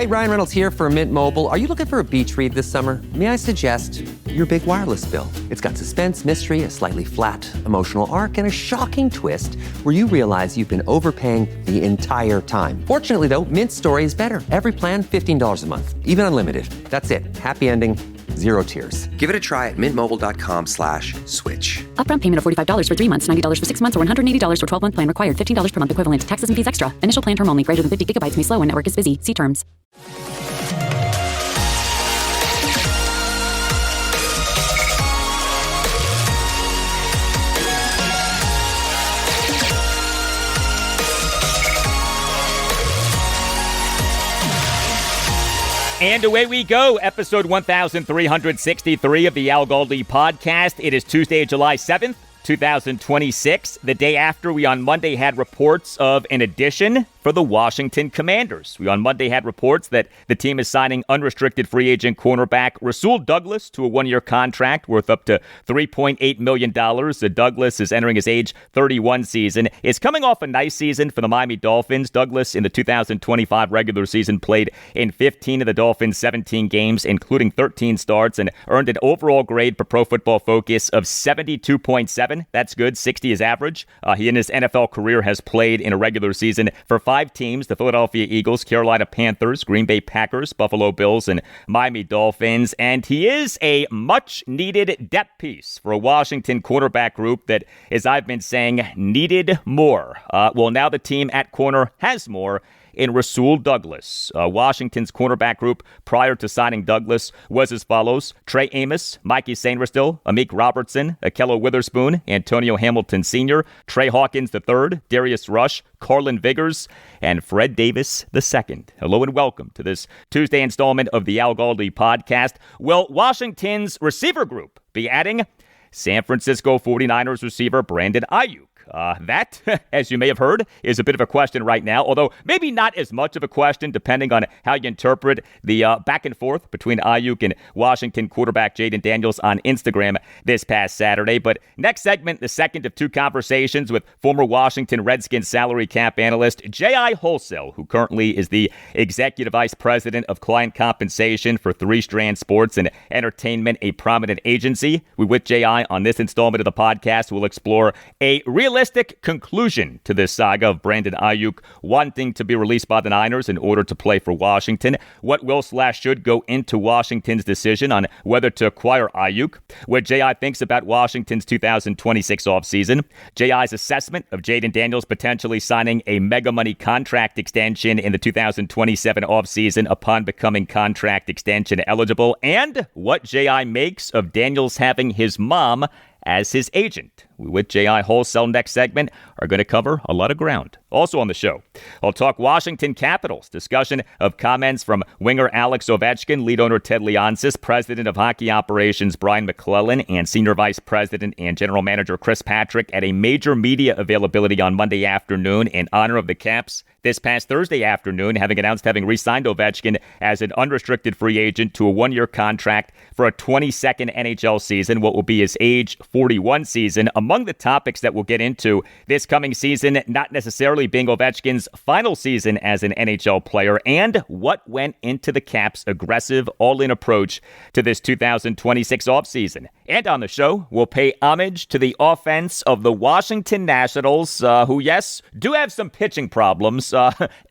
right, Ryan Reynolds here for Mint Mobile. Are you looking for a beach read this summer? May I suggest your big wireless bill? It's got suspense, mystery, a slightly flat emotional arc, and a shocking twist where you realize you've been overpaying the entire time. Fortunately, though, Mint's story is better. Every plan, $15 a month, even unlimited. That's it. Happy ending, zero tears. Give it a try at mintmobile.com/switch. Upfront payment of $45 for 3 months, $90 for 6 months, or $180 for 12-month plan required. $15 per month equivalent. Taxes and fees extra. Initial plan term only. Greater than 50 gigabytes may slow when network is busy. See terms. And away we go, episode 1363 of the Al Galdi podcast. It is Tuesday, July 7th, 2026, the day after we on Monday had reports of an addition for the Washington Commanders. We on Monday had reports that the team is signing unrestricted free agent cornerback Rasul Douglas to a one-year contract worth up to $3.8 million. Douglas is entering his age 31 season. Is coming off a nice season for the Miami Dolphins. Douglas in the 2025 regular season played in 15 of the Dolphins' 17 games, including 13 starts, and earned an overall grade per Pro Football Focus of 72.7. That's good. 60 is average. He in his NFL career has played in a regular season for 5 teams: the Philadelphia Eagles, Carolina Panthers, Green Bay Packers, Buffalo Bills, and Miami Dolphins. And he is a much-needed depth piece for a Washington quarterback group that, as I've been saying, needed more. Well, now the team at corner has more in Rasul Douglas. Washington's cornerback group prior to signing Douglas was as follows: Trey Amos, Mikey Sainristil, Amik Robertson, Akello Witherspoon, Antonio Hamilton Sr., Trey Hawkins III, Darius Rush, Carlin Viggers, and Fred Davis II. Hello and welcome to this Tuesday installment of the Al Galdi podcast. Will Washington's receiver group be adding San Francisco 49ers receiver Brandon Aiyuk? That, as you may have heard, is a bit of a question right now, although maybe not as much of a question depending on how you interpret the back and forth between Aiyuk and Washington quarterback Jayden Daniels on Instagram this past Saturday. But next segment, the second of 2 conversations with former Washington Redskins salary cap analyst J.I. Halsell, who currently is the executive vice president of client compensation for Strand Sports And Entertainment, a prominent agency. We with J.I. on this installment of the podcast will explore a realistic conclusion to this saga of Brandon Aiyuk wanting to be released by the Niners in order to play for Washington, what will/should go into Washington's decision on whether to acquire Aiyuk, what J.I. thinks about Washington's 2026 offseason, J.I.'s assessment of Jayden Daniels potentially signing a mega money contract extension in the 2027 offseason upon becoming contract extension eligible, and what J.I. makes of Daniels having his mom as his agent. We with J.I. Halsell next segment are going to cover a lot of ground. Also on the show, I'll talk Washington Capitals, discussion of comments from winger Alex Ovechkin, lead owner Ted Leonsis, president of hockey operations Brian MacLellan, and senior vice president and general manager Chris Patrick at a major media availability on Monday afternoon in honor of the Caps this past Thursday afternoon, having announced having re-signed Ovechkin as an unrestricted free agent to a one-year contract for a 22nd NHL season, what will be his age 41 season. Among the topics that we'll get into this coming season, not necessarily being Ovechkin's final season as an NHL player, and what went into the Caps' aggressive all-in approach to this 2026 offseason. And on the show, we'll pay homage to the offense of the Washington Nationals, who, yes, do have some pitching problems.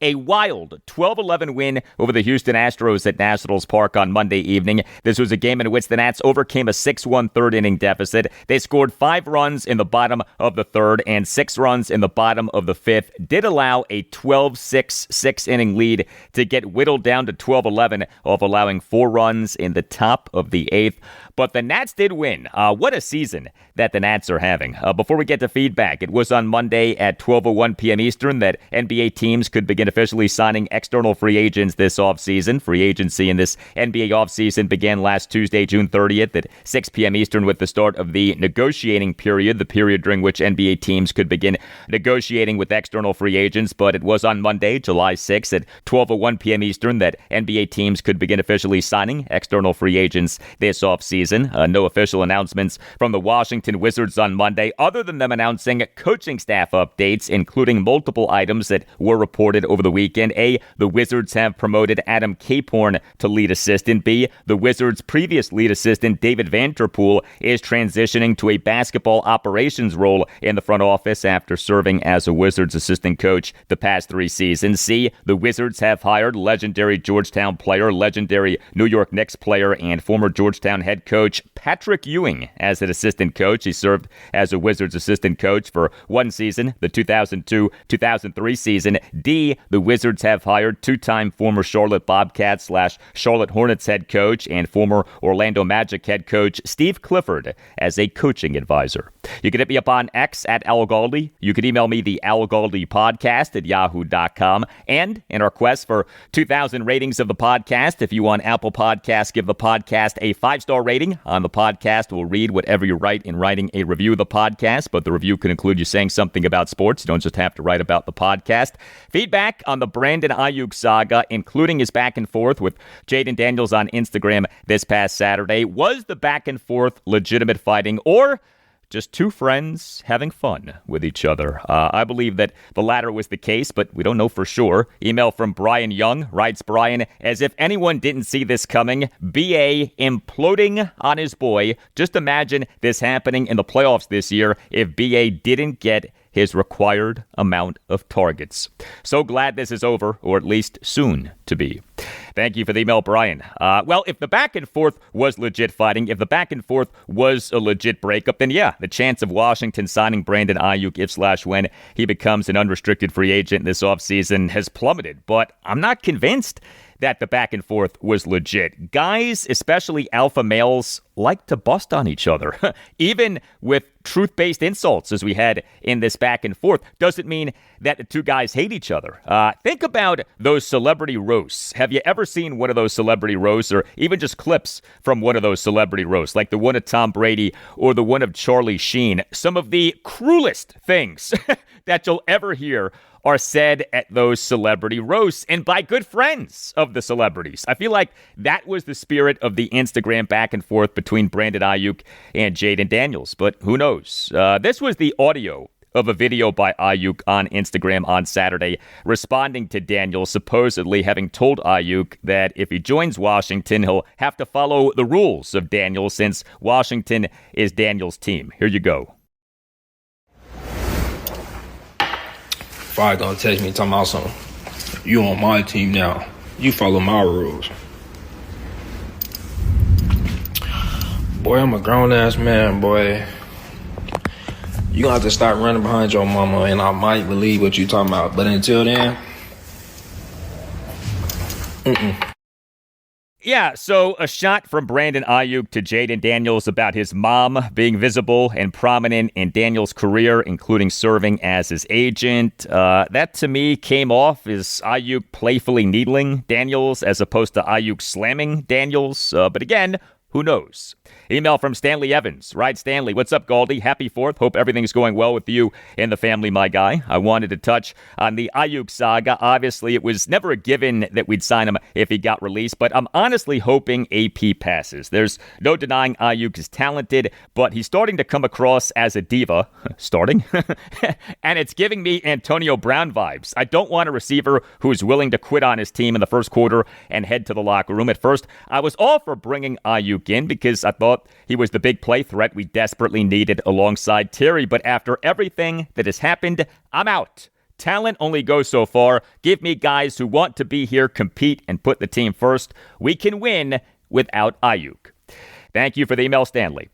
A wild 12-11 win over the Houston Astros at Nationals Park on Monday evening. This was a game in which the Nats overcame a 6-1 third-inning deficit. They scored 5 runs in the bottom of the third and 6 runs in the bottom of the fifth. Did allow a 12-6 6-inning lead to get whittled down to 12-11 of allowing 4 runs in the top of the 8th. But the Nats did win. What a season that the Nats are having. Before we get to feedback, it was on Monday at 12:01 p.m. Eastern that NBA teams could begin officially signing external free agents this offseason. Free agency in this NBA offseason began last Tuesday, June 30th at 6 p.m. Eastern with the start of the negotiating period, the period during which NBA teams could begin negotiating with external external free agents, but it was on Monday, July 6th at 12:01 p.m. Eastern that NBA teams could begin officially signing external free agents this offseason. No official announcements from the Washington Wizards on Monday, other than them announcing coaching staff updates, including multiple items that were reported over the weekend. A, the Wizards have promoted Adam Caporn to lead assistant. B, the Wizards' previous lead assistant, David Vanterpool, is transitioning to a basketball operations role in the front office after serving as a Wizards assistant coach the past 3 seasons. C, the Wizards have hired legendary Georgetown player, legendary New York Knicks player, and former Georgetown head coach Patrick Ewing as an assistant coach. He served as a Wizards assistant coach for 1 season, the 2002-2003 season. D, the Wizards have hired 2-time former Charlotte Bobcats / Charlotte Hornets head coach and former Orlando Magic head coach Steve Clifford as a coaching advisor. You can hit me up on X at Al Galdi. You can email me the Al Galdi podcast at yahoo.com. And in our quest for 2,000 ratings of the podcast, if you want Apple Podcasts, give the podcast a 5-star rating. On the podcast, we'll read whatever you write in writing a review of the podcast, but the review can include you saying something about sports. You don't just have to write about the podcast. Feedback on the Brandon Aiyuk saga, including his back and forth with Jayden Daniels on Instagram this past Saturday. Was the back and forth legitimate fighting, or just two friends having fun with each other? I believe that the latter was the case, but we don't know for sure. Email from Brian Young. Writes Brian, as if anyone didn't see this coming, BA imploding on his boy. Just imagine this happening in the playoffs this year if BA didn't get his required amount of targets. So glad this is over, or at least soon to be. Thank you for the email, Brian. Well, if the back and forth was legit fighting, if the back and forth was a legit breakup, then yeah, the chance of Washington signing Brandon Aiyuk if/when he becomes an unrestricted free agent this offseason has plummeted. But I'm not convinced that the back and forth was legit. Guys, especially alpha males, like to bust on each other. Even with truth-based insults, as we had in this back and forth, doesn't mean that the two guys hate each other. Think about those celebrity roasts. Have you ever seen one of those celebrity roasts, or even just clips from one of those celebrity roasts, like the one of Tom Brady or the one of Charlie Sheen? Some of the cruelest things that you'll ever hear are said at those celebrity roasts, and by good friends of the celebrities. I feel like that was the spirit of the Instagram back and forth between Brandon Aiyuk and Jayden Daniels, but who knows? This was the audio of a video by Aiyuk on Instagram on Saturday, responding to Daniels supposedly having told Aiyuk that if he joins Washington, he'll have to follow the rules of Daniels since Washington is Daniels' team. Here you go. Fire gonna text me talking about something. You on my team now. You follow my rules. Boy, I'm a grown-ass man, boy. You gonna have to start running behind your mama, and I might believe what you talking about. But until then, Yeah, so a shot from Brandon Aiyuk to Jayden Daniels about his mom being visible and prominent in Daniels' career, including serving as his agent. That, to me, came off as Aiyuk playfully needling Daniels as opposed to Aiyuk slamming Daniels. But again, who knows? Email from Stanley Evans. Right, Stanley, what's up, Galdi? Happy 4th. Hope everything's going well with you and the family, my guy. I wanted to touch on the Aiyuk saga. Obviously, it was never a given that we'd sign him if he got released, but I'm honestly hoping AP passes. There's no denying Aiyuk is talented, but he's starting to come across as a diva. Starting? And it's giving me Antonio Brown vibes. I don't want a receiver who's willing to quit on his team in the first quarter and head to the locker room. At first, I was all for bringing Aiyuk in because I thought he was the big play threat we desperately needed alongside Terry. But after everything that has happened, I'm out. Talent only goes so far. Give me guys who want to be here, compete, and put the team first. We can win without Aiyuk. Thank you for the email, Stanley.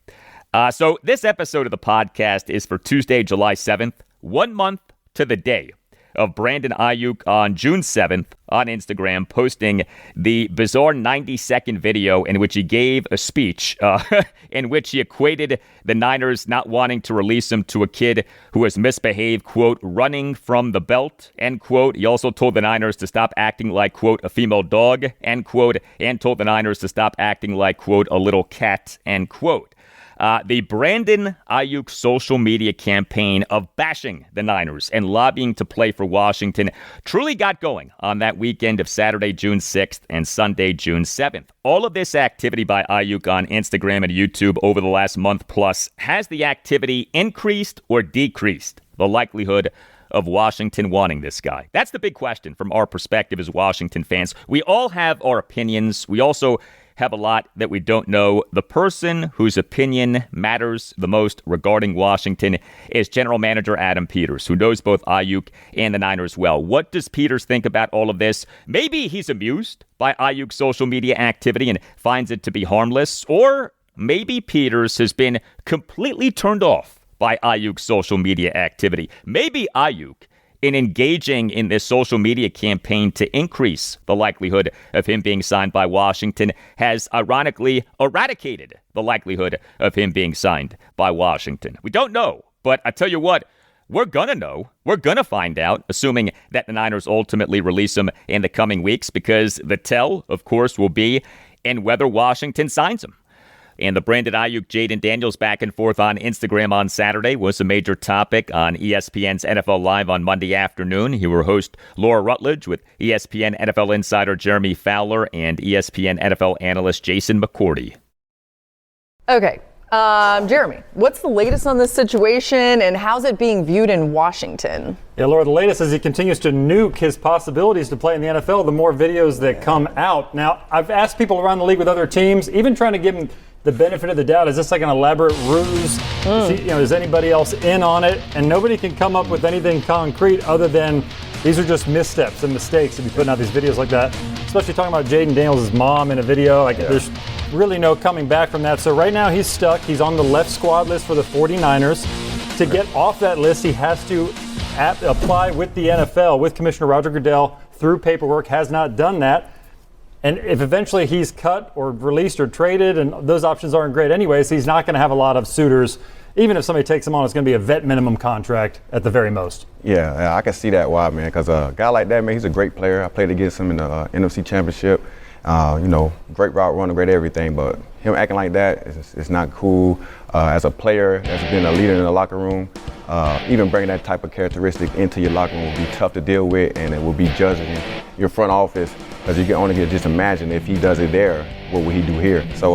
So this episode of the podcast is for Tuesday, July 7th, 1 month to the day of Brandon Aiyuk on June 7th on Instagram posting the bizarre 90-second video in which he gave a speech in which he equated the Niners not wanting to release him to a kid who has misbehaved, quote, running from the belt, end quote. He also told the Niners to stop acting like, quote, a female dog, end quote, and told the Niners to stop acting like, quote, a little cat, end quote. The Brandon Aiyuk social media campaign of bashing the Niners and lobbying to play for Washington truly got going on that weekend of Saturday, June 6th and Sunday, June 7th. All of this activity by Aiyuk on Instagram and YouTube over the last month plus, has the activity increased or decreased the likelihood of Washington wanting this guy? That's the big question from our perspective as Washington fans. We all have our opinions. We also have a lot that we don't know. The person whose opinion matters the most regarding Washington is General Manager Adam Peters, who knows both Aiyuk and the Niners well. What does Peters think about all of this? Maybe he's amused by Aiyuk's social media activity and finds it to be harmless, or maybe Peters has been completely turned off by Aiyuk's social media activity. Maybe Aiyuk, in engaging in this social media campaign to increase the likelihood of him being signed by Washington, has ironically eradicated the likelihood of him being signed by Washington. We don't know, but I tell you what, we're going to know. We're going to find out, assuming that the Niners ultimately release him in the coming weeks, because the tell, of course, will be in whether Washington signs him. And the Brandon Aiyuk, Jayden Daniels back and forth on Instagram on Saturday was a major topic on ESPN's NFL Live on Monday afternoon. He will host Laura Rutledge with ESPN NFL insider Jeremy Fowler and ESPN NFL analyst Jason McCourty. Okay, Jeremy, what's the latest on this situation and how's it being viewed in Washington? Yeah, Laura, the latest is he continues to nuke his possibilities to play in the NFL, the more videos that come out. Now, I've asked people around the league with other teams, even trying to give him the benefit of the doubt. Is this like an elaborate ruse? Is anybody else in on it? And nobody can come up with anything concrete other than these are just missteps and mistakes to be putting out these videos like that. Especially talking about Jayden Daniels' mom in a video. There's really no coming back from that. So right now he's stuck. He's on the left squad list for the 49ers. To get off that list, he has to apply with the NFL, with Commissioner Roger Goodell, through paperwork, has not done that. And if eventually he's cut or released or traded, and those options aren't great anyways, he's not going to have a lot of suitors. Even if somebody takes him on, it's going to be a vet minimum contract at the very most. Yeah, I can see that why, man, because a guy like that, man, he's a great player. I played against him in the NFC Championship. Great route runner, great everything, but him acting like that is not cool. As a player that's been a leader in the locker room, even bringing that type of characteristic into your locker room will be tough to deal with, and it will be judged in your front office, because you can only just imagine if he does it there, what would he do here? So,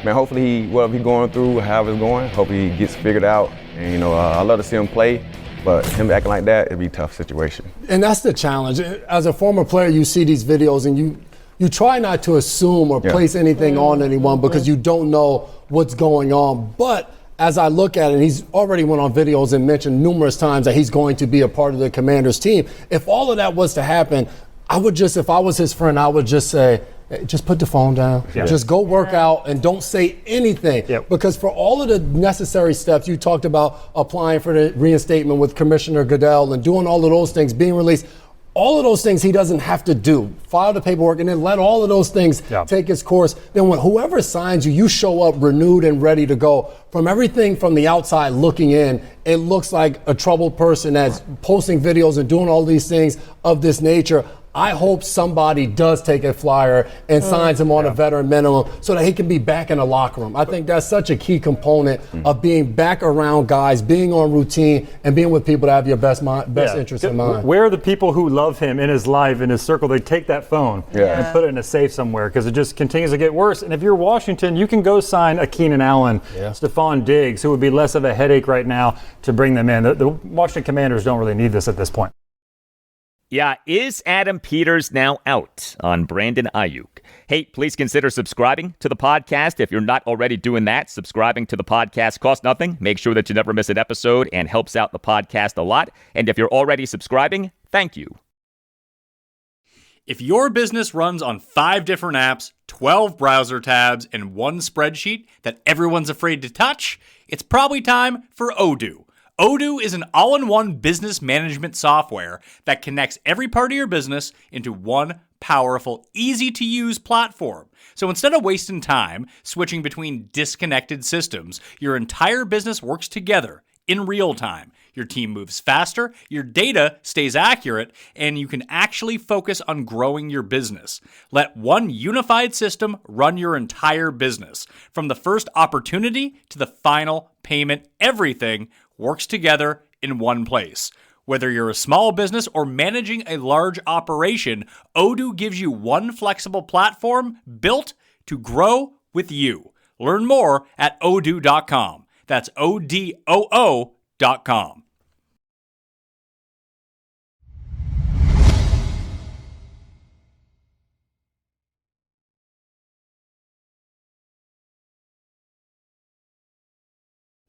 man, hopefully whatever he's going through, however it's going, hopefully he gets figured out. And, I love to see him play, but him acting like that, it'd be a tough situation. And that's the challenge. As a former player, you see these videos and you try not to assume or place anything on anyone because you don't know what's going on. But as I look at it, he's already went on videos and mentioned numerous times that he's going to be a part of the Commanders team. If all of that was to happen, if I was his friend, I would just say, hey, just put the phone down. Yeah. Just go work out and don't say anything. Yep. Because for all of the necessary steps, you talked about applying for the reinstatement with Commissioner Goodell and doing all of those things, being released. All of those things he doesn't have to do. File the paperwork and then let all of those things take its course. Then when whoever signs you, you show up renewed and ready to go. From everything from the outside looking in, it looks like a troubled person that's posting videos and doing all these things of this nature. I hope somebody does take a flyer and signs him on a veteran minimum so that he can be back in the locker room. I think that's such a key component of being back around guys, being on routine, and being with people that have your best interest in mind. Where are the people who love him in his life, in his circle? They take that phone and put it in a safe somewhere because it just continues to get worse. And if you're Washington, you can go sign a Keenan Allen, Stephon Diggs, who would be less of a headache right now to bring them in. The Washington Commanders don't really need this at this point. Yeah, is Adam Peters now out on Brandon Aiyuk? Hey, please consider subscribing to the podcast. If you're not already doing that, subscribing to the podcast costs nothing. Make sure that you never miss an episode and helps out the podcast a lot. And if you're already subscribing, thank you. If your business runs on 5 different apps, 12 browser tabs, and one spreadsheet that everyone's afraid to touch, it's probably time for Odoo. Odoo is an all-in-one business management software that connects every part of your business into one powerful, easy-to-use platform. So instead of wasting time switching between disconnected systems, your entire business works together in real time. Your team moves faster, your data stays accurate, and you can actually focus on growing your business. Let one unified system run your entire business. From the first opportunity to the final payment, everything works together in one place. Whether you're a small business or managing a large operation, Odoo gives you one flexible platform built to grow with you. Learn more at odoo.com. That's ODOO.com.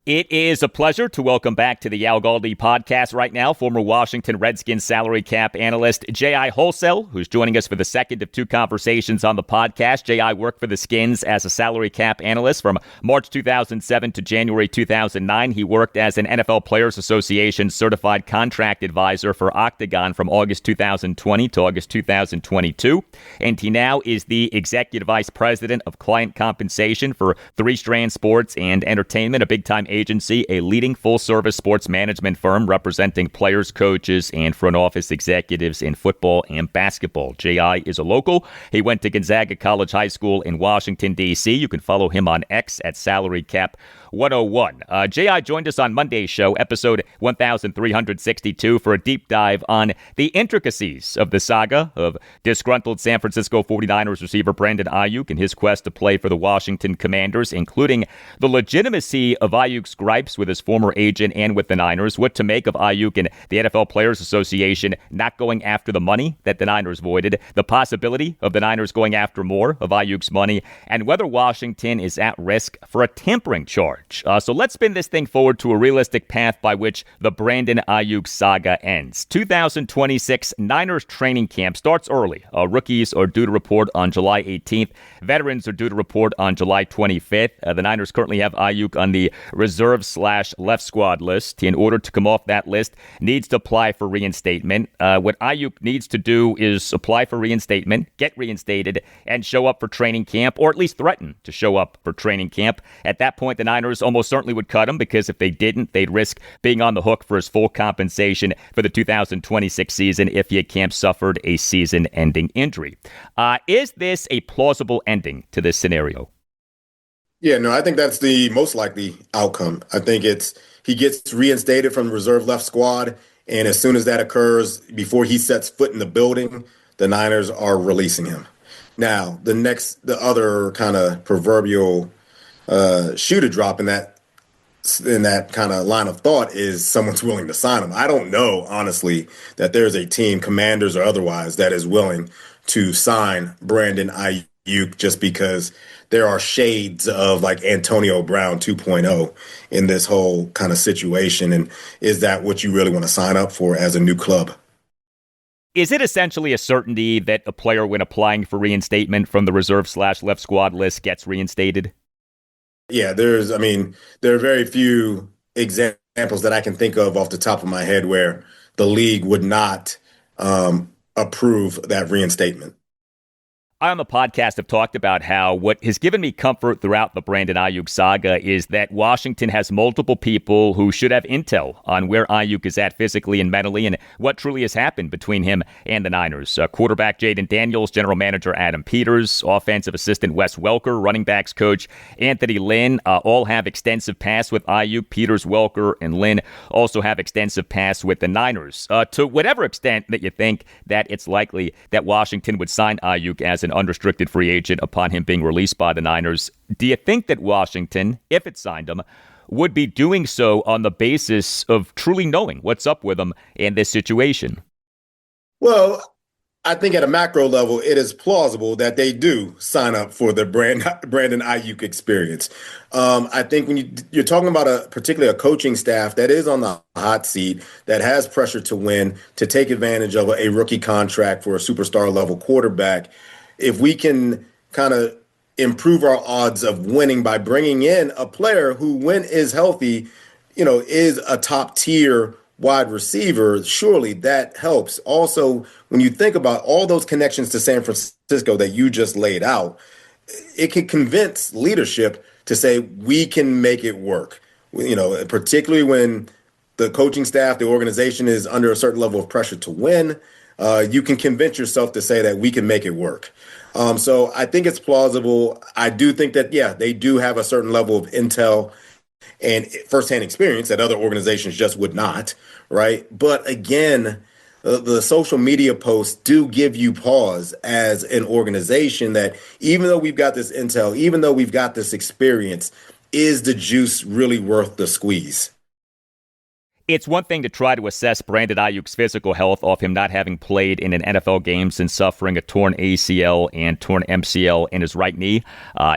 It is a pleasure to welcome back to the Al Galdi podcast right now former Washington Redskins salary cap analyst J.I. Halsell, who's joining us for the second of two conversations on the podcast. J.I. worked for the Skins as a salary cap analyst from March 2007 to January 2009. He worked as an NFL Players Association certified contract advisor for Octagon from August 2020 to August 2022. And he now is the executive vice president of client compensation for Strand Sports And Entertainment, a big-time agency, a leading full-service sports management firm representing players, coaches, and front office executives in football and basketball. J.I. is a local. He went to Gonzaga College High School in Washington, D.C. You can follow him on X at SalaryCap101. J.I. joined us on Monday's show, episode 1362, for a deep dive on the intricacies of the saga of disgruntled San Francisco 49ers receiver Brandon Aiyuk and his quest to play for the Washington Commanders, including the legitimacy of Aiyuk's gripes with his former agent and with the Niners, what to make of Aiyuk and the NFL Players Association not going after the money that the Niners voided, the possibility of the Niners going after more of Aiyuk's money, and whether Washington is at risk for a tampering charge. So let's spin this thing forward to a realistic path by which the Brandon Aiyuk saga ends. 2026 Niners training camp starts early. Rookies are due to report on July 18th. Veterans are due to report on July 25th. The Niners currently have Aiyuk on the reserve/left squad list. In order to come off that list, needs to apply for reinstatement. What Aiyuk needs to do is apply for reinstatement, get reinstated, and show up for training camp, or at least threaten to show up for training camp. At that point, the Niners almost certainly would cut him, because if they didn't, they'd risk being on the hook for his full compensation for the 2026 season if he at camp suffered a season-ending injury. Is this a plausible ending to this scenario? Yeah, no, I think that's the most likely outcome. I think he gets reinstated from the reserve left squad, and as soon as that occurs, before he sets foot in the building, the Niners are releasing him. Now, the other kind of proverbial shoe to drop in that kind of line of thought is someone's willing to sign him. I don't know, honestly, that there's a team, Commanders or otherwise, that is willing to sign Brandon Aiyuk just because there are shades of like Antonio Brown 2.0 in this whole kind of situation. And is that what you really want to sign up for as a new club? Is it essentially a certainty that a player, when applying for reinstatement from the reserve/left squad list, gets reinstated? Yeah, there are very few examples that I can think of off the top of my head where the league would not approve that reinstatement. I on the podcast have talked about how what has given me comfort throughout the Brandon Aiyuk saga is that Washington has multiple people who should have intel on where Aiyuk is at physically and mentally and what truly has happened between him and the Niners. Quarterback Jayden Daniels, general manager Adam Peters, offensive assistant Wes Welker, running backs coach Anthony Lynn, all have extensive past with Aiyuk. Peters, Welker, and Lynn also have extensive past with the Niners. To whatever extent that you think that it's likely that Washington would sign Aiyuk as an unrestricted free agent upon him being released by the Niners, do you think that Washington, if it signed him, would be doing so on the basis of truly knowing what's up with him in this situation? Well, I think at a macro level, it is plausible that they do sign up for the Brandon Aiyuk experience. I think when you're talking about particularly a coaching staff that is on the hot seat, that has pressure to win, to take advantage of a rookie contract for a superstar level quarterback, if we can kind of improve our odds of winning by bringing in a player who, when is healthy, is a top tier wide receiver, surely that helps. Also, when you think about all those connections to San Francisco that you just laid out, it can convince leadership to say, we can make it work. particularly when the coaching staff, the organization is under a certain level of pressure to win, you can convince yourself to say that we can make it work. So I think it's plausible. I do think that, they do have a certain level of intel and firsthand experience that other organizations just would not, right? But again, the social media posts do give you pause as an organization that even though we've got this intel, even though we've got this experience, is the juice really worth the squeeze? It's one thing to try to assess Brandon Aiyuk's physical health off him not having played in an NFL game since suffering a torn ACL and torn MCL in his right knee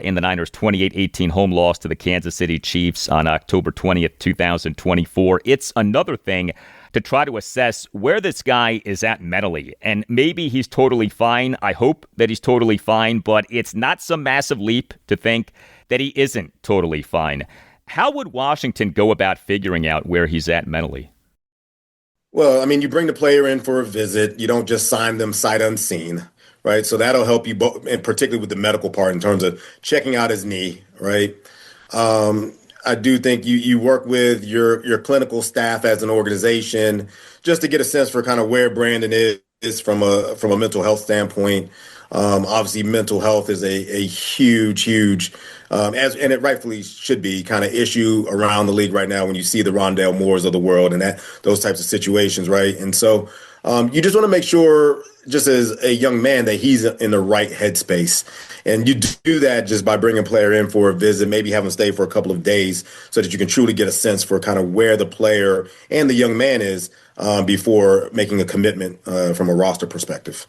in the Niners' 28-18 home loss to the Kansas City Chiefs on October 20th, 2024. It's another thing to try to assess where this guy is at mentally. And maybe he's totally fine. I hope that he's totally fine, but it's not some massive leap to think that he isn't totally fine. How would Washington go about figuring out where he's at mentally? Well, I mean, you bring the player in for a visit. You don't just sign them sight unseen, right? So that'll help you both, and particularly with the medical part in terms of checking out his knee, right? I do think you work with your clinical staff as an organization just to get a sense for kind of where Brandon is from a mental health standpoint. Obviously, mental health is a huge, and it rightfully should be, kind of issue around the league right now when you see the Rondale Moores of the world and those types of situations, right? And so you just want to make sure, just as a young man, that he's in the right headspace. And you do that just by bringing a player in for a visit, maybe have him stay for a couple of days so that you can truly get a sense for kind of where the player and the young man is before making a commitment from a roster perspective.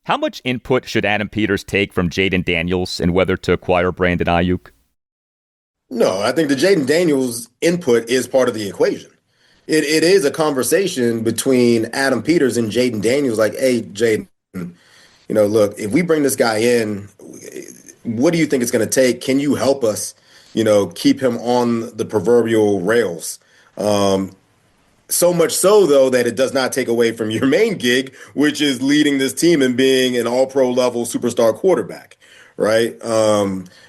How much input should Adam Peters take from Jayden Daniels and whether to acquire Brandon Aiyuk? No, I think the Jayden Daniels input is part of the equation. It is a conversation between Adam Peters and Jayden Daniels, like, hey, Jayden, look, if we bring this guy in, what do you think it's going to take? Can you help us, keep him on the proverbial rails? So much so, though, that it does not take away from your main gig, which is leading this team and being an all-pro level superstar quarterback, right?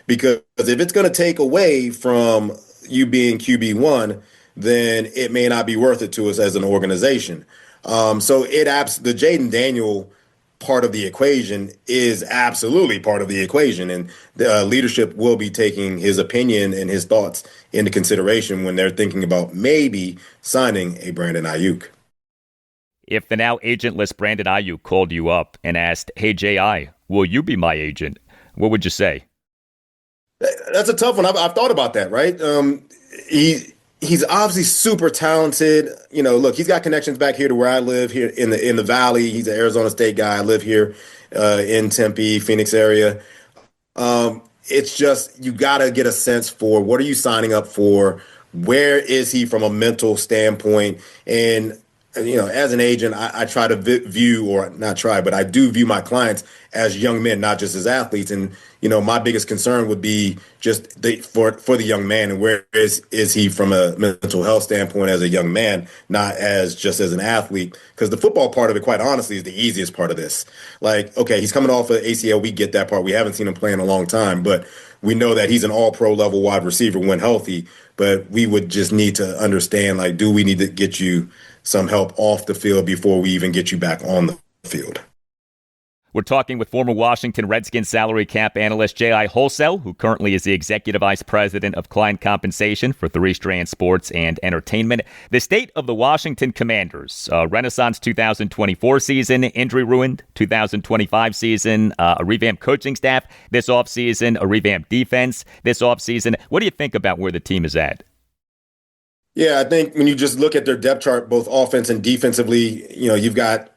Because if it's going to take away from you being QB1, then it may not be worth it to us as an organization. So the Jayden Daniel part of the equation is absolutely part of the equation, and the leadership will be taking his opinion and his thoughts into consideration when they're thinking about maybe signing a Brandon Aiyuk. If the now agentless Brandon Aiyuk called you up and asked, hey, J.I., will you be my agent? What would you say? That's a tough one. I've thought about that, right? He's obviously super talented. Look, he's got connections back here to where I live here in the Valley. He's an Arizona State guy. I live here in Tempe, Phoenix area. It's just, you got to get a sense for what are you signing up for? Where is he from a mental standpoint? And, as an agent, I try to I do view my clients as young men, not just as athletes. And, my biggest concern would be just for the young man, and where is he from a mental health standpoint as a young man, not just as an athlete. Because the football part of it, quite honestly, is the easiest part of this. Like, okay, he's coming off of ACL. We get that part. We haven't seen him play in a long time, but we know that he's an all-pro level wide receiver when healthy. But we would just need to understand, like, do we need to get you some help off the field before we even get you back on the field? We're talking with former Washington Redskins salary cap analyst J.I. Halsell, who currently is the executive vice president of client compensation for Strand Sports And Entertainment. The state of the Washington Commanders, Renaissance 2024 season, injury-ruined 2025 season, a revamped coaching staff this offseason, a revamped defense this offseason. What do you think about where the team is at? Yeah, I think when you just look at their depth chart, both offense and defensively, you've got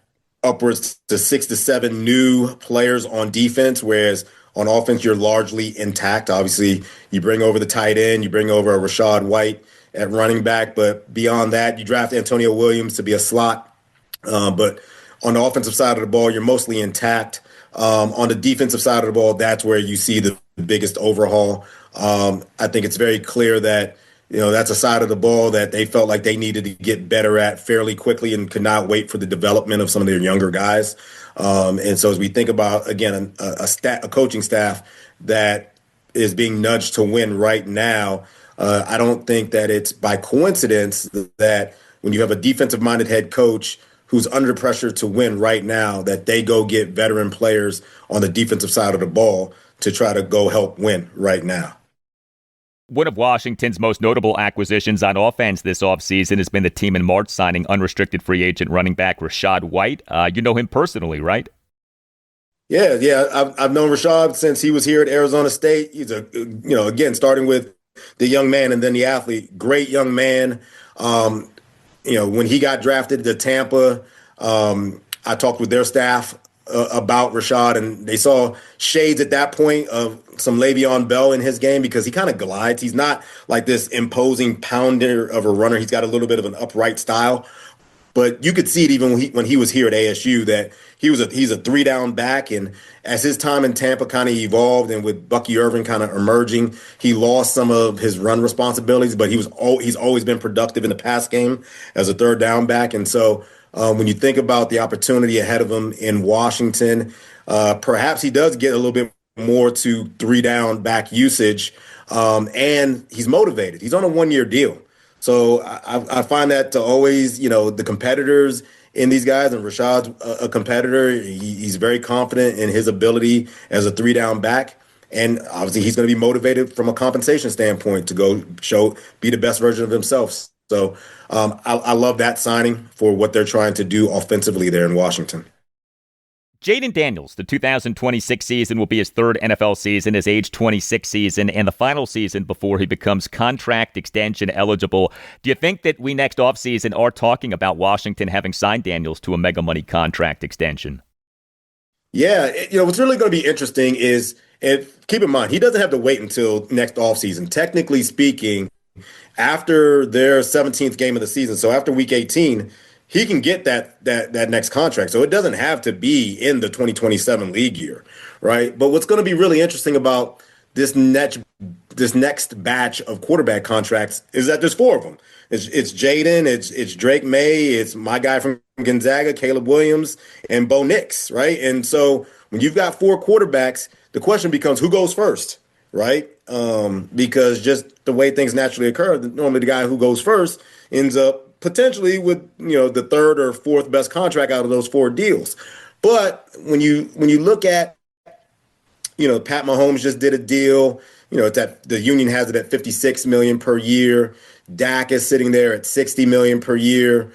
upwards to 6 to 7 new players on defense, whereas on offense, you're largely intact. Obviously, you bring over the tight end, you bring over a Rashad White at running back, but beyond that, you draft Antonio Williams to be a slot. But on the offensive side of the ball, you're mostly intact. On the defensive side of the ball, that's where you see the biggest overhaul. I think it's very clear that that's a side of the ball that they felt like they needed to get better at fairly quickly and could not wait for the development of some of their younger guys. And so as we think about, again, a coaching staff that is being nudged to win right now, I don't think that it's by coincidence that when you have a defensive-minded head coach who's under pressure to win right now, that they go get veteran players on the defensive side of the ball to try to go help win right now. One of Washington's most notable acquisitions on offense this offseason has been the team in March signing unrestricted free agent running back Rachaad White. You know him personally, right? Yeah. I've known Rachaad since he was here at Arizona State. He's again, starting with the young man and then the athlete, great young man. When he got drafted to Tampa, I talked with their staff about Rachaad, and they saw shades at that point of some Le'Veon Bell in his game because he kind of glides. He's not like this imposing pounder of a runner. He's got a little bit of an upright style. But you could see it even when he was here at ASU that he's a 3-down back. And as his time in Tampa kind of evolved and with Bucky Irving kind of emerging, he lost some of his run responsibilities, but he's always been productive in the pass game as a 3rd-down back. And so when you think about the opportunity ahead of him in Washington, perhaps he does get a little bit more to 3-down back usage, and he's motivated. He's on a 1-year deal. So I find that to always, the competitors in these guys, and Rachaad's a competitor. He's very confident in his ability as a 3-down back. And obviously he's going to be motivated from a compensation standpoint to go be the best version of himself. So I love that signing for what they're trying to do offensively there in Washington. Jayden Daniels, the 2026 season will be his 3rd NFL season, his age 26 season, and the final season before he becomes contract extension eligible. Do you think that we next offseason are talking about Washington having signed Daniels to a mega money contract extension? Yeah, what's really going to be interesting is, and keep in mind, he doesn't have to wait until next offseason. Technically speaking, after their 17th game of the season, so after week 18, he can get that next contract. So it doesn't have to be in the 2027 league year, right? But what's going to be really interesting about this next batch of quarterback contracts is that there's 4 of them. It's Jayden, it's Drake May, it's my guy from Gonzaga, Caleb Williams, and Bo Nix, right? And so when you've got 4 quarterbacks, the question becomes who goes first, right? Because just the way things naturally occur, normally the guy who goes first ends up potentially with the 3rd or 4th best contract out of those 4 deals. But when you look at Pat Mahomes just did a deal, it's at, the union has it at $56 million per year. Dak is sitting there at $60 million per year.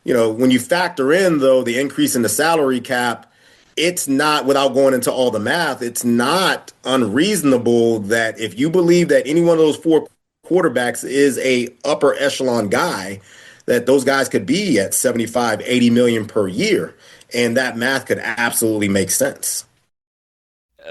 When you factor in though the increase in the salary cap, it's not, without going into all the math, it's not unreasonable that if you believe that any one of those 4 quarterbacks is a upper echelon guy, that those guys could be at 75, 80 million per year. And that math could absolutely make sense.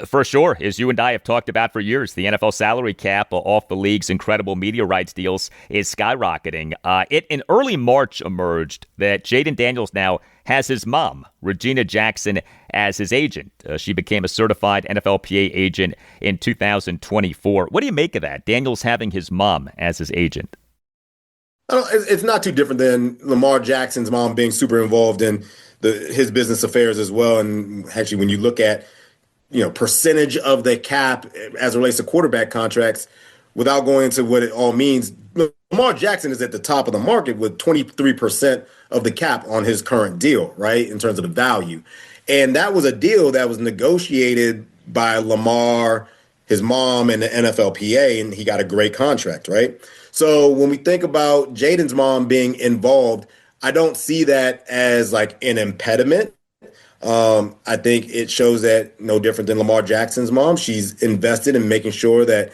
For sure. As you and I have talked about for years, the NFL salary cap off the league's incredible media rights deals is skyrocketing. It in early March emerged that Jayden Daniels now has his mom, Regina Jackson, as his agent. She became a certified NFLPA agent in 2024. What do you make of that? Daniels having his mom as his agent? It's not too different than Lamar Jackson's mom being super involved in his business affairs as well. And actually, when you look at, percentage of the cap as it relates to quarterback contracts, without going into what it all means, Lamar Jackson is at the top of the market with 23% of the cap on his current deal, right, in terms of the value. And that was a deal that was negotiated by Lamar, his mom, and the NFLPA, and he got a great contract, right? So when we think about Jayden's mom being involved, I don't see that as like an impediment. I think it shows that no different than Lamar Jackson's mom. She's invested in making sure that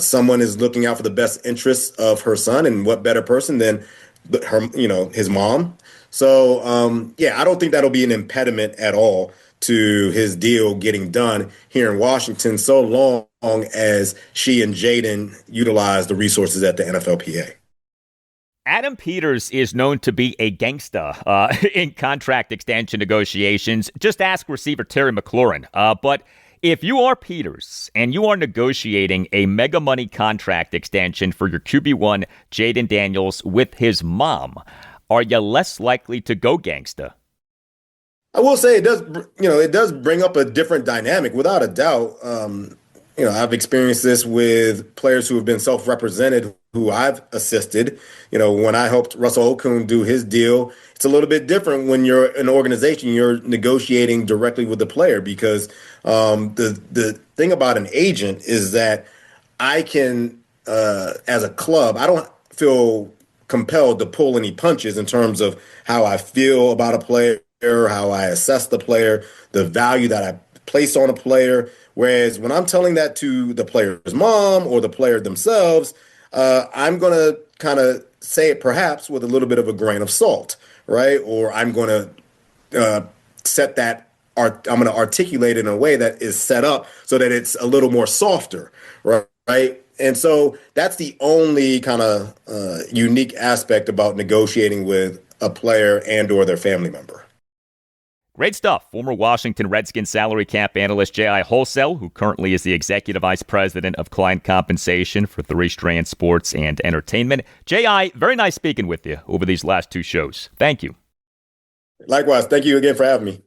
someone is looking out for the best interests of her son, and what better person than his mom. So, I don't think that'll be an impediment at all to his deal getting done here in Washington, so long as she and Jayden utilize the resources at the NFLPA. Adam Peters is known to be a gangsta in contract extension negotiations. Just ask receiver Terry McLaurin. But if you are Peters and you are negotiating a mega money contract extension for your QB1, Jayden Daniels, with his mom, are you less likely to go gangsta? I will say it does bring up a different dynamic without a doubt. I've experienced this with players who have been self-represented who I've assisted. When I helped Russell Okung do his deal, it's a little bit different when you're an organization, you're negotiating directly with the player because the thing about an agent is that I can, as a club, I don't feel compelled to pull any punches in terms of how I feel about a player, how I assess the player, the value that I place on a player. Whereas when I'm telling that to the player's mom or the player themselves, I'm going to kind of say it perhaps with a little bit of a grain of salt, right? Or I'm going to set that, I'm going to articulate it in a way that is set up so that it's a little more softer, right? And so that's the only kind of unique aspect about negotiating with a player and or their family member. Great stuff. Former Washington Redskins salary cap analyst J.I. Halsell, who currently is the executive vice president of client compensation for Strand Sports and Entertainment. J.I., very nice speaking with you over these last two shows. Thank you. Likewise. Thank you again for having me.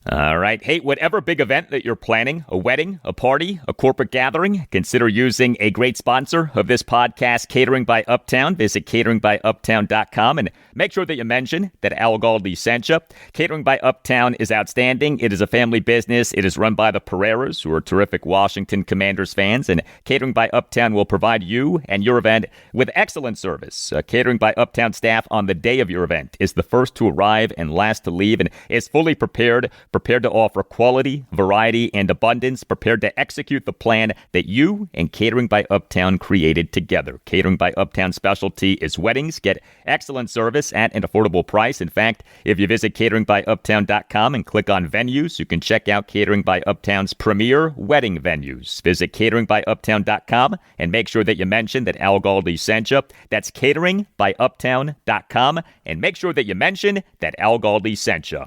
All right. Hey, whatever big event that you're planning, a wedding, a party, a corporate gathering, consider using a great sponsor of this podcast, Catering by Uptown. Visit cateringbyuptown.com and make sure that you mention that Al Galdi sent you. Catering by Uptown is outstanding. It is a family business. It is run by the Pereiras, who are terrific Washington Commanders fans, and Catering by Uptown will provide you and your event with excellent service. Catering by Uptown staff on the day of your event is the first to arrive and last to leave and is fully prepared to offer quality, variety, and abundance, prepared to execute the plan that you and Catering by Uptown created together. Catering by Uptown specialty is weddings. Get excellent service at an affordable price. In fact, if you visit cateringbyuptown.com and click on venues, you can check out Catering by Uptown's premier wedding venues. Visit cateringbyuptown.com and make sure that you mention that Al Galdi sent you. That's cateringbyuptown.com and make sure that you mention that Al Galdi sent you.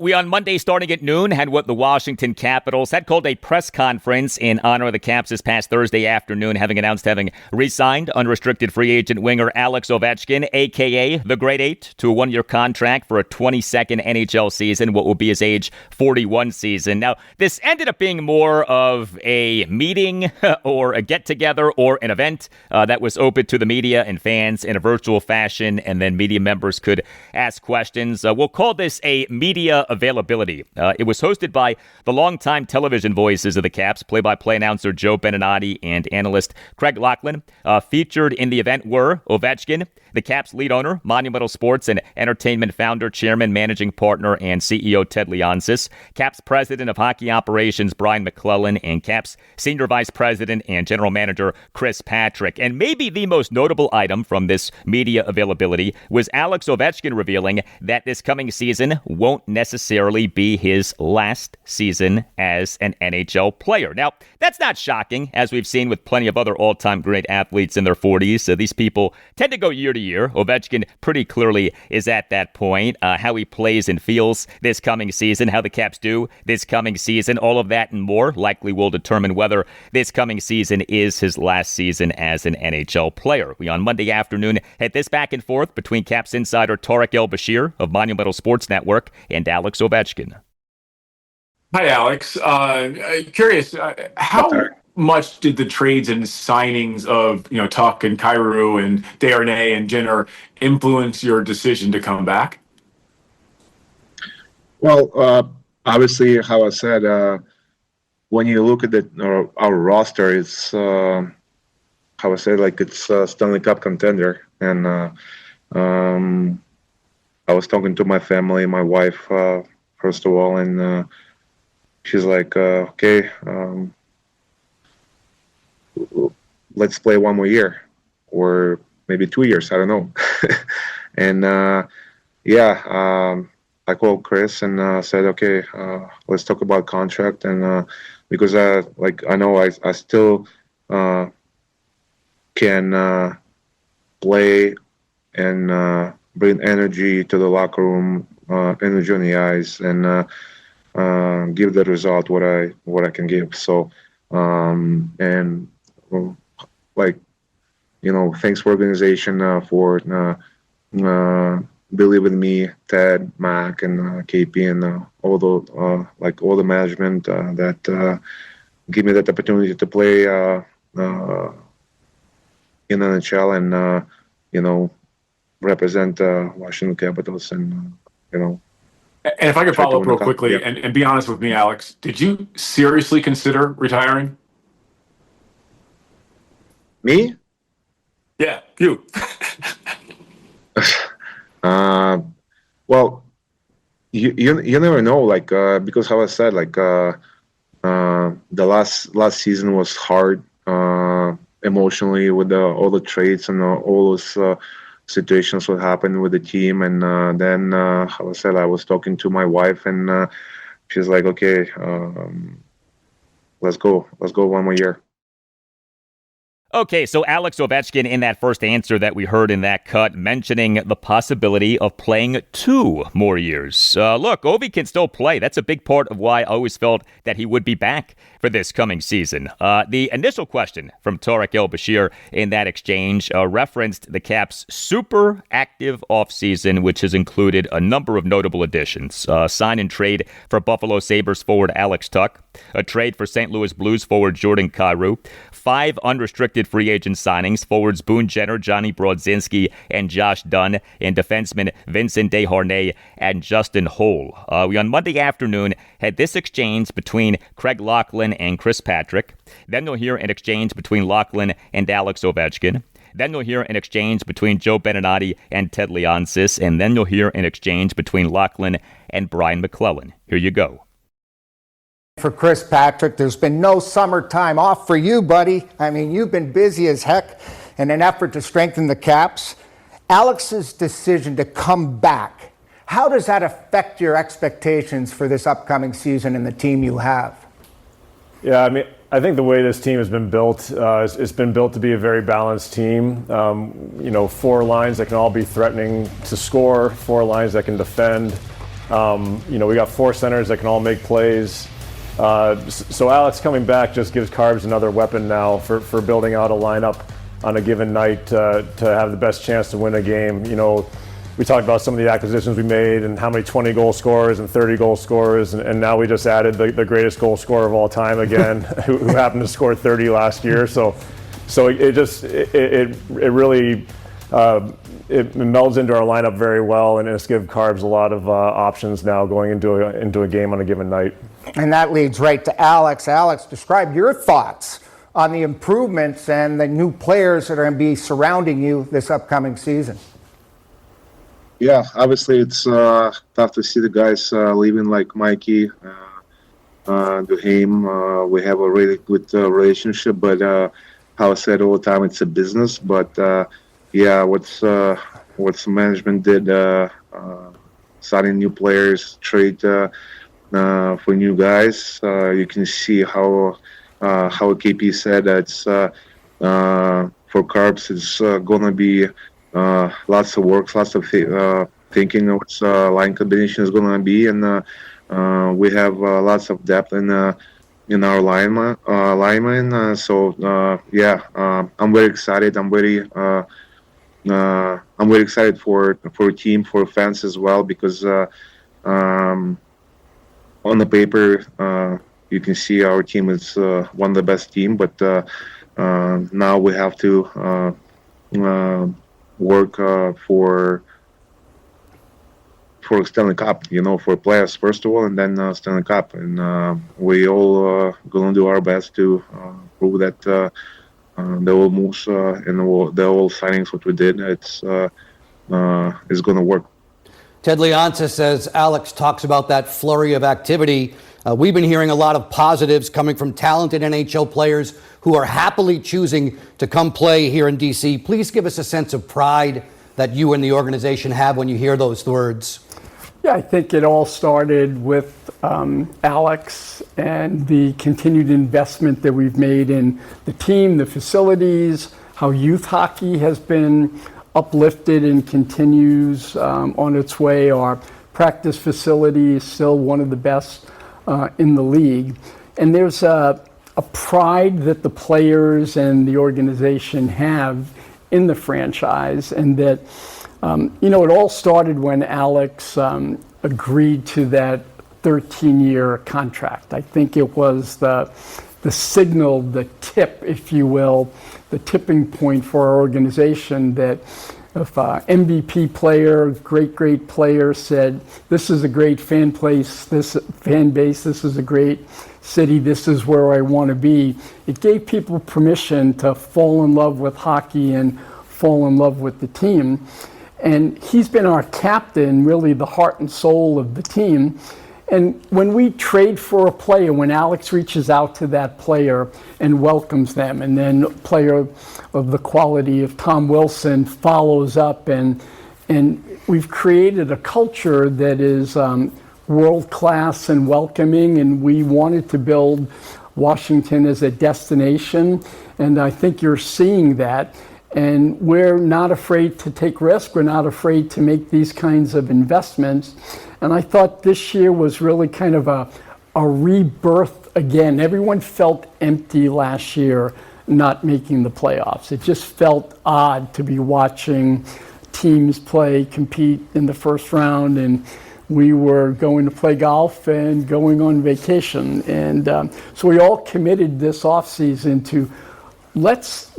We on Monday starting at noon had what the Washington Capitals had called a press conference in honor of the Caps this past Thursday afternoon, having announced having re-signed unrestricted free agent winger Alex Ovechkin, a.k.a. the Great Eight, to a one-year contract for a 22nd NHL season, what will be his age 41 season. Now, this ended up being more of a meeting or a get-together or an event that was open to the media and fans in a virtual fashion, and then media members could ask questions. We'll call this a media availability. It was hosted by the longtime television voices of the Caps, play-by-play announcer Joe Beninati and analyst Craig Laughlin. Featured in the event were Ovechkin, the Caps lead owner, Monumental Sports and Entertainment founder, chairman, managing partner, and CEO Ted Leonsis, Caps president of hockey operations Brian MacLellan, and Caps senior vice president and general manager Chris Patrick. And maybe the most notable item from this media availability was Alex Ovechkin revealing that this coming season won't necessarily be his last season as an NHL player. Now, that's not shocking, as we've seen with plenty of other all-time great athletes in their 40s. So these people tend to go year to year. Ovechkin pretty clearly is at that point. How he plays and feels this coming season, how the Caps do this coming season, all of that and more likely will determine whether this coming season is his last season as an NHL player. We on Monday afternoon had this back and forth between Caps insider Tarek El-Bashir of Monumental Sports Network and Alex Ovechkin. Hi, Alex. Curious, how much did the trades and signings of Tuck and Kyrou and Desharnais and Jenner influence your decision to come back? Well, obviously, how I said, when you look at our roster, it's how I said, like it's a Stanley Cup contender, and I was talking to my family, my wife, first of all, and she's like, okay, let's play one more year or maybe 2 years. I don't know. And I called Chris and said, okay, let's talk about contract. And because I know I still can play and bring energy to the locker room, energy on the ice, and give the result what I can give. So, and thanks for organization for believe in me, Ted, Mac, and KP, and all the management that give me that opportunity to play in NHL and represent Washington Capitals and And if I could follow up real quickly and be honest with me, Alex, did you seriously consider retiring? Me? Yeah, you. Well, you never know, because how I said, the last season was hard emotionally with all the trades and all those situations what happened with the team, and then how I said, I was talking to my wife, and she's like, okay, let's go one more year. Okay, so Alex Ovechkin in that first answer that we heard in that cut mentioning the possibility of playing 2 more years. Look, Ovi can still play. That's a big part of why I always felt that he would be back for this coming season. The initial question from Tarek El-Bashir in that exchange referenced the Caps' super active offseason, which has included a number of notable additions. Sign and trade for Buffalo Sabres forward Alex Tuch, a trade for St. Louis Blues forward Jordan Kyrou, 5 unrestricted free agent signings, forwards Boone Jenner, Johnny Brodzinski, and Josh Dunn, and defensemen Vincent Desharnais and Justin Holl. We on Monday afternoon had this exchange between Craig Laughlin and Chris Patrick. Then you'll hear an exchange between Laughlin and Alex Ovechkin. Then you'll hear an exchange between Joe Beninati and Ted Leonsis. And then you'll hear an exchange between Laughlin and Brian MacLellan. Here you go. For Chris Patrick, there's been no summertime off for you, buddy. I mean, you've been busy as heck in an effort to strengthen the Caps. Alex's decision to come back, how does that affect your expectations for this upcoming season and the team you have? Yeah, I mean, I think the way this team has been built, it's been built to be a very balanced team. 4 lines that can all be threatening to score, 4 lines that can defend. We got 4 centers that can all make plays. So Alex coming back just gives Carbs another weapon now for building out a lineup on a given night to have the best chance to win a game. We talked about some of the acquisitions we made and how many 20-goal scorers and 30-goal scorers, and now we just added the greatest goal scorer of all time again, who happened to score 30 last year. So it really it melds into our lineup very well, and it's given Carbs a lot of options now going into a game on a given night. And that leads right to Alex. Alex, describe your thoughts on the improvements and the new players that are going to be surrounding you this upcoming season. Yeah, obviously it's tough to see the guys leaving like Mikey, Duhaime. We have a really good relationship, but how I said all the time, it's a business. But what management did, signing new players, trade for new guys. You can see how KP said it's for Carbs. It's gonna be lots of work, lots of thinking of what line combination is gonna be, and we have lots of depth in our lineman. I'm very excited. I'm very excited for a team, for fans as well, because on the paper, you can see our team is one of the best team, but now we have to work for Stanley Cup, for players first of all, and then Stanley Cup, and we all gonna do our best to prove that the whole moves and the whole signings what we did, it's gonna work. Ted Leonsis says Alex talks about that flurry of activity. We've been hearing a lot of positives coming from talented NHL players who are happily choosing to come play here in D.C. Please give us a sense of pride that you and the organization have when you hear those words. Yeah, I think it all started with Alex and the continued investment that we've made in the team, the facilities, how youth hockey has been uplifted and continues on its way. Our practice facility is still one of the best in the league. And there's a a pride that the players and the organization have in the franchise, and that, it all started when Alex agreed to that 13-year contract. I think it was the signal, the tip, if you will, the tipping point for our organization, that if MVP player, great player said, this is a great fan base, this is a great city, this is where I want to be, it gave people permission to fall in love with hockey and fall in love with the team. And he's been our captain, really the heart and soul of the team. And when we trade for a player, when Alex reaches out to that player and welcomes them, and then a player of the quality of Tom Wilson follows up, and we've created a culture that is world-class and welcoming, and we wanted to build Washington as a destination, and I think you're seeing that. And we're not afraid to take risks. We're not afraid to make these kinds of investments. And I thought this year was really kind of a rebirth again. Everyone felt empty last year not making the playoffs. It just felt odd to be watching teams compete in the first round, and we were going to play golf and going on vacation. And so we all committed this offseason to let's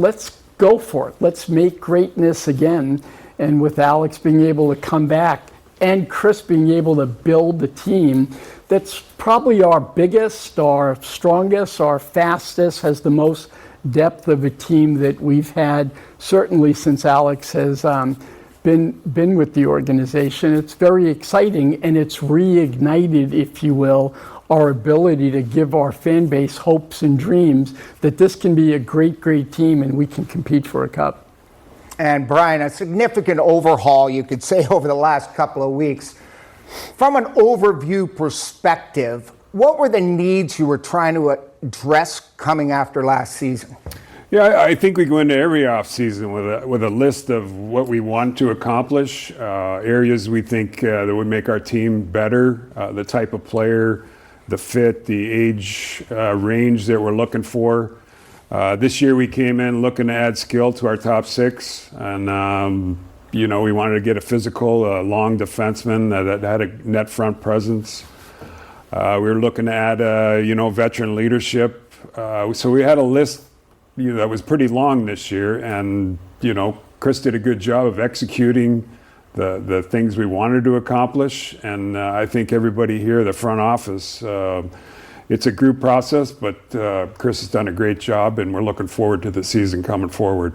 go for it. Let's make greatness again. And with Alex being able to come back and Chris being able to build a team that's probably our biggest, our strongest, our fastest, has the most depth of a team that we've had, certainly since Alex has been with the organization. It's very exciting, and it's reignited, if you will, our ability to give our fan base hopes and dreams that this can be a great team and we can compete for a cup. And Brian, a significant overhaul, you could say, over the last couple of weeks. From an overview perspective, what were the needs you were trying to address coming after last season? Yeah, I think we go into every offseason with a list of what we want to accomplish, areas we think that would make our team better, the type of player, the fit, the age range that we're looking for. This year we came in looking to add skill to our top six, and we wanted to get a physical, long defenseman that had a net front presence. We were looking to add, veteran leadership. So we had a list that was pretty long this year, and Chris did a good job of executing the things we wanted to accomplish, and I think everybody here, the front office, it's a group process, but Chris has done a great job, and we're looking forward to the season coming forward.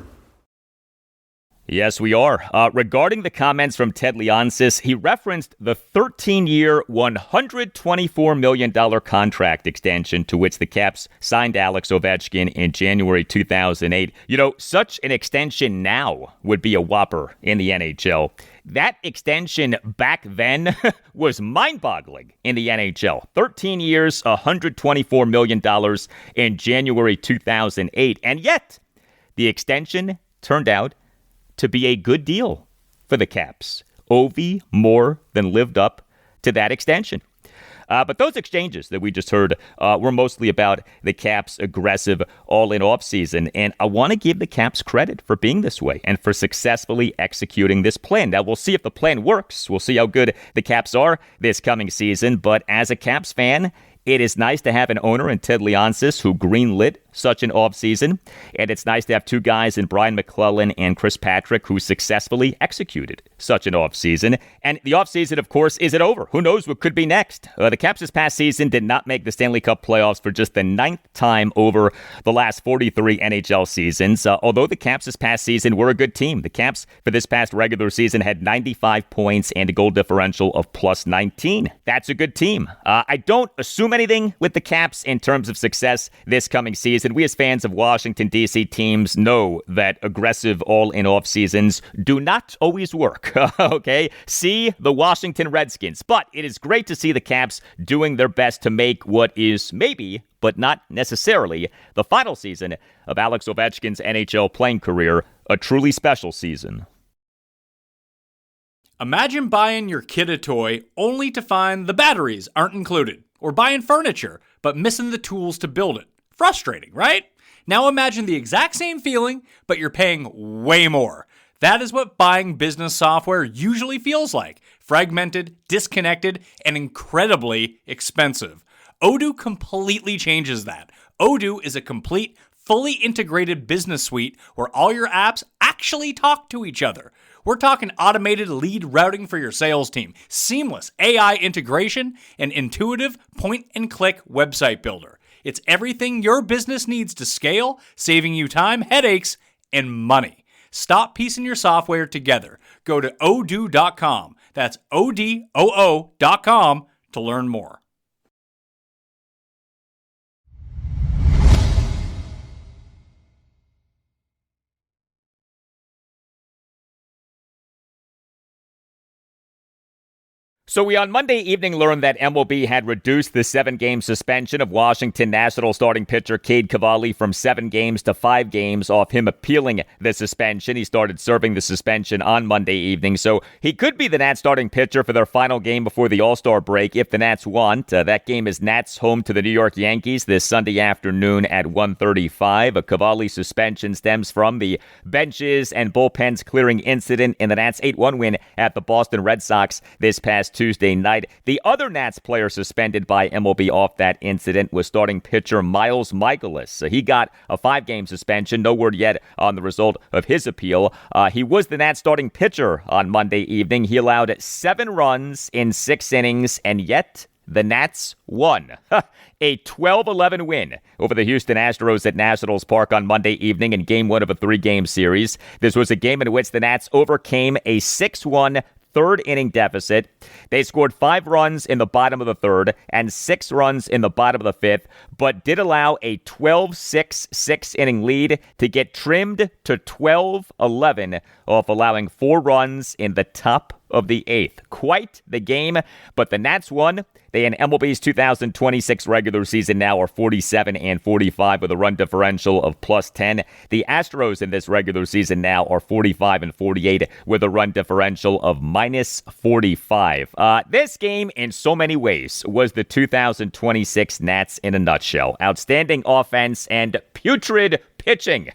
Yes, we are. Regarding the comments from Ted Leonsis, he referenced the 13-year, $124 million contract extension to which the Caps signed Alex Ovechkin in January 2008. Such an extension now would be a whopper in the NHL. That extension back then was mind-boggling in the NHL. 13 years, $124 million in January 2008. And yet, the extension turned out to be a good deal for the Caps. Ovi more than lived up to that extension. But those exchanges that we just heard were mostly about the Caps' aggressive all-in offseason. And I want to give the Caps credit for being this way and for successfully executing this plan. Now, we'll see if the plan works. We'll see how good the Caps are this coming season. But as a Caps fan, it is nice to have an owner in Ted Leonsis who greenlit such an offseason. And it's nice to have two guys in Brian MacLellan and Chris Patrick who successfully executed such an offseason. And the offseason, of course, isn't over. Who knows what could be next? The Caps this past season did not make the Stanley Cup playoffs for just the 9th time over the last 43 NHL seasons. Although the Caps this past season were a good team. The Caps for this past regular season had 95 points and a goal differential of plus 19. That's a good team. I don't assume anything with the Caps in terms of success this coming season. We as fans of Washington, D.C. teams know that aggressive all-in off seasons do not always work. Okay? See the Washington Redskins. But it is great to see the Caps doing their best to make what is maybe, but not necessarily, the final season of Alex Ovechkin's NHL playing career a truly special season. Imagine buying your kid a toy only to find the batteries aren't included, or buying furniture but missing the tools to build it. Frustrating, right? Now imagine the exact same feeling, but you're paying way more. That is what buying business software usually feels like. Fragmented, disconnected, and incredibly expensive. Odoo completely changes that. Odoo is a complete, fully integrated business suite where all your apps actually talk to each other. We're talking automated lead routing for your sales team, seamless AI integration, and intuitive point-and-click website builder. It's everything your business needs to scale, saving you time, headaches, and money. Stop piecing your software together. Go to odoo.com. That's odoo.com to learn more. So we on Monday evening learned that MLB had reduced the 7-game suspension of Washington National starting pitcher Cade Cavalli from 7 games to 5 games off him appealing the suspension. He started serving the suspension on Monday evening, so he could be the Nats starting pitcher for their final game before the All-Star break if the Nats want. That game is Nats home to the New York Yankees this Sunday afternoon at 1:35. A Cavalli suspension stems from the benches and bullpens clearing incident in the Nats 8-1 win at the Boston Red Sox this past Tuesday night. The other Nats player suspended by MLB off that incident was starting pitcher Miles Mikolas. He got a 5-game suspension. No word yet on the result of his appeal. He was the Nats starting pitcher on Monday evening. He allowed 7 runs in 6 innings, and yet the Nats won. A 12-11 win over the Houston Astros at Nationals Park on Monday evening in Game 1 of a 3-game series. This was a game in which the Nats overcame a 6-1 third-inning deficit. They scored 5 runs in the bottom of the third and 6 runs in the bottom of the fifth, but did allow a 12-6 6-inning lead to get trimmed to 12-11 off allowing 4 runs in the top of the 8th. Quite the game, but the Nats won. They in MLB's 2026 regular season now are 47-45 with a run differential of +10. The Astros in this regular season now are 45-48 with a run differential of -45. This game, in so many ways, was the 2026 Nats in a nutshell. Outstanding offense and putrid pitching.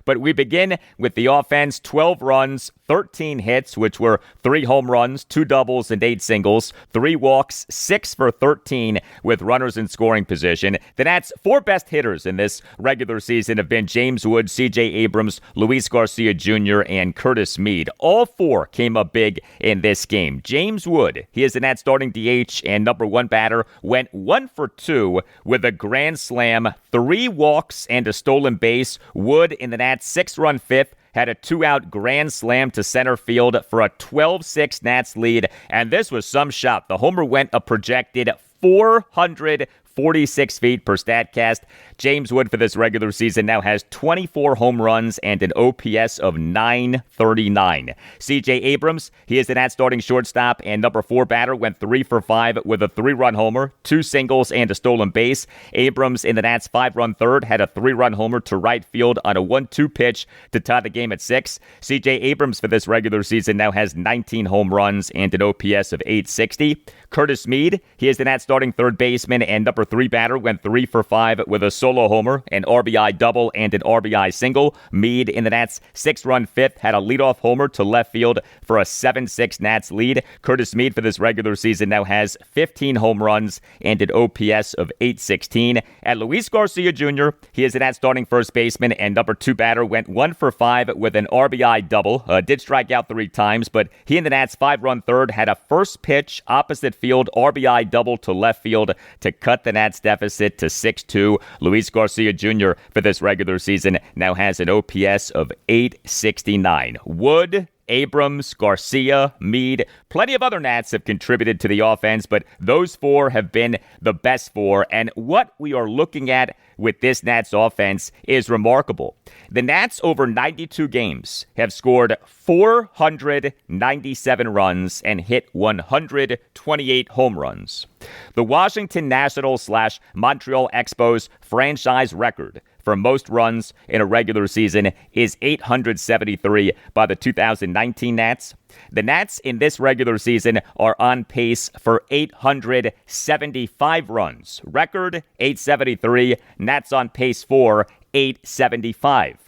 But we begin with the offense. 12 runs, 13 hits, which were 3 home runs, 2 doubles, and 8 singles, 3 walks, 6 for 13 with runners in scoring position. The Nats' 4 best hitters in this regular season have been James Wood, C.J. Abrams, Luis Garcia Jr., and Curtis Mead. All 4 came up big in this game. James Wood, he is the Nats starting DH and number 1 batter, went 1 for 2 with a grand slam, 3 walks, and a stolen base. Wood in the Nats' 6-run fifth had a 2-out grand slam to center field for a 12-6 Nats lead, and this was some shot. The homer went a projected 446 feet per StatCast. James Wood for this regular season now has 24 home runs and an OPS of 939. C.J. Abrams, he is the Nats starting shortstop and number 4 batter, went 3 for 5 with a 3-run homer, 2 singles, and a stolen base. Abrams in the Nats' 5-run third had a 3-run homer to right field on a 1-2 pitch to tie the game at 6. C.J. Abrams for this regular season now has 19 home runs and an OPS of 860. Curtis Mead, he is the Nats starting third baseman and number 3 batter, went 3 for 5 with a solo homer, an RBI double, and an RBI single. Mead in the Nats' 6-run fifth had a leadoff homer to left field for a 7-6 Nats lead. Curtis Mead for this regular season now has 15 home runs and an OPS of 816. And Luis Garcia Jr., he is the Nats starting first baseman and number 2 batter, went 1 for 5 with an RBI double. Did strike out 3 times, but he in the Nats' 5-run third had a first pitch opposite field RBI double to left field to cut the Nats deficit to 6-2. Luis Garcia Jr. for this regular season now has an OPS of 869. Wood, Abrams, Garcia, Mead, plenty of other Nats have contributed to the offense, but those 4 have been the best 4. And what we are looking at with this Nats offense is remarkable. The Nats over 92 games have scored 497 runs and hit 128 home runs. The Washington Nationals / Montreal Expos franchise record for most runs in a regular season is 873 by the 2019 Nats. The Nats in this regular season are on pace for 875 runs. Record 873. Nats on pace for 875.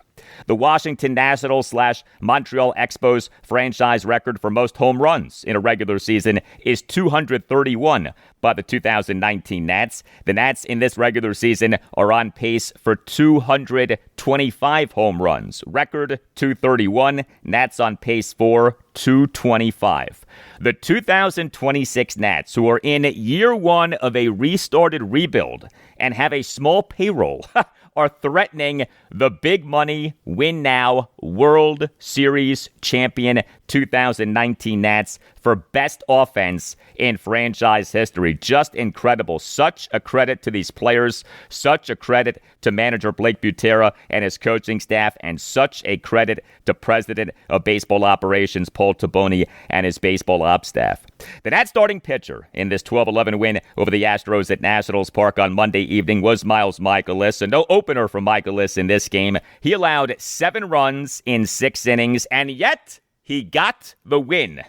The Washington Nationals / Montreal Expos franchise record for most home runs in a regular season is 231 by the 2019 Nats. The Nats in this regular season are on pace for 225 home runs. Record 231. Nats on pace for 225. The 2026 Nats, who are in year one of a restarted rebuild and have a small payroll, are threatening the big money, win now, World Series champion 2019 Nats for best offense in franchise history. Just incredible. Such a credit to these players, such a credit to manager Blake Butera and his coaching staff, and such a credit to President of Baseball Operations Paul Taboni and his baseball ops staff. The Nats starting pitcher in this 12-11 win over the Astros at Nationals Park on Monday evening was Miles Mikolas, and no opener for Mikolas in this game. He allowed 7 runs in 6 innings, and yet he got the win,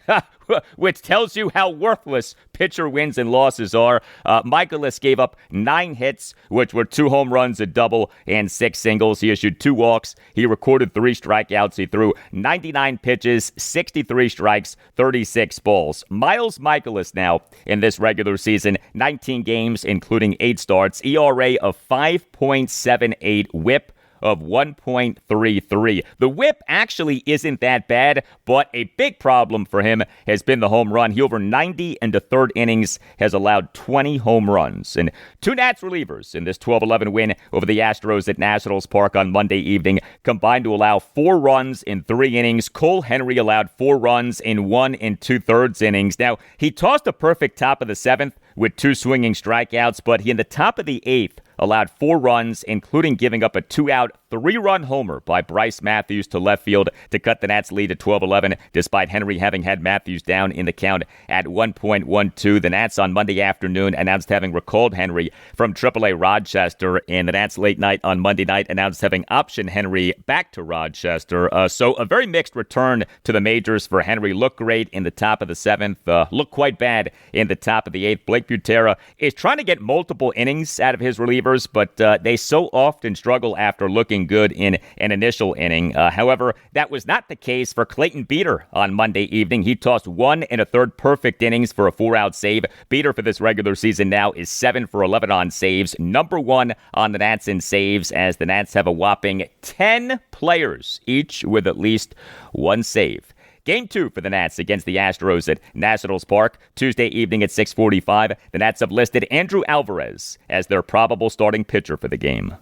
which tells you how worthless pitcher wins and losses are. Mikolas gave up 9 hits, which were 2 home runs, a double, and 6 singles. He issued 2 walks. He recorded 3 strikeouts. He threw 99 pitches, 63 strikes, 36 balls. Miles Mikolas now in this regular season, 19 games, including 8 starts, ERA of 5.78, WHIP of 1.33. The whip actually isn't that bad, but a big problem for him has been the home run. He over 90 into third innings has allowed 20 home runs. And 2 Nats relievers in this 12-11 win over the Astros at Nationals Park on Monday evening combined to allow 4 runs in 3 innings. Cole Henry allowed 4 runs in 1 2/3 innings. Now, he tossed a perfect top of the 7th with 2 swinging strikeouts, but he in the top of the 8th allowed 4 runs, including giving up a 2-out, 3-run homer by Bryce Matthews to left field to cut the Nats' lead to 12-11, despite Henry having had Matthews down in the count at 1.12. The Nats on Monday afternoon announced having recalled Henry from AAA Rochester, and the Nats late night on Monday night announced having optioned Henry back to Rochester. So a very mixed return to the majors for Henry. Looked great in the top of the 7th, looked quite bad in the top of the 8th. Blake Butera is trying to get multiple innings out of his relievers, but they so often struggle after looking good in an initial inning. However, that was not the case for Clayton Beeter on Monday evening. He tossed 1 1/3 perfect innings for a 4-out save. Beeter for this regular season now is 7 for 11 on saves, number 1 on the Nats in saves, as the Nats have a whopping 10 players, each with at least 1 save. Game 2 for the Nats against the Astros at Nationals Park, Tuesday evening at 6:45. The Nats have listed Andrew Alvarez as their probable starting pitcher for the game.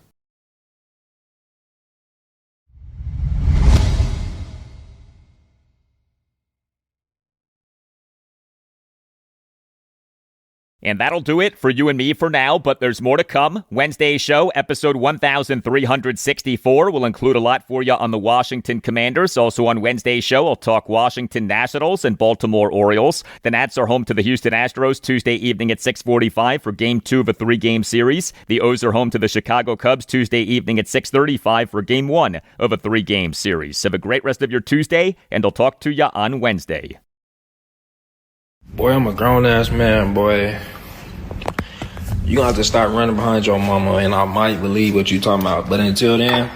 And that'll do it for you and me for now, but there's more to come. Wednesday's show, episode 1364, will include a lot for you on the Washington Commanders. Also on Wednesday's show, I'll talk Washington Nationals and Baltimore Orioles. The Nats are home to the Houston Astros Tuesday evening at 6:45 for Game 2 of a 3-game series. The O's are home to the Chicago Cubs Tuesday evening at 6:35 for Game 1 of a 3-game series. Have a great rest of your Tuesday, and I'll talk to you on Wednesday. Boy, I'm a grown-ass man, boy. You gonna have to start running behind your mama, and I might believe what you talking about. But until then,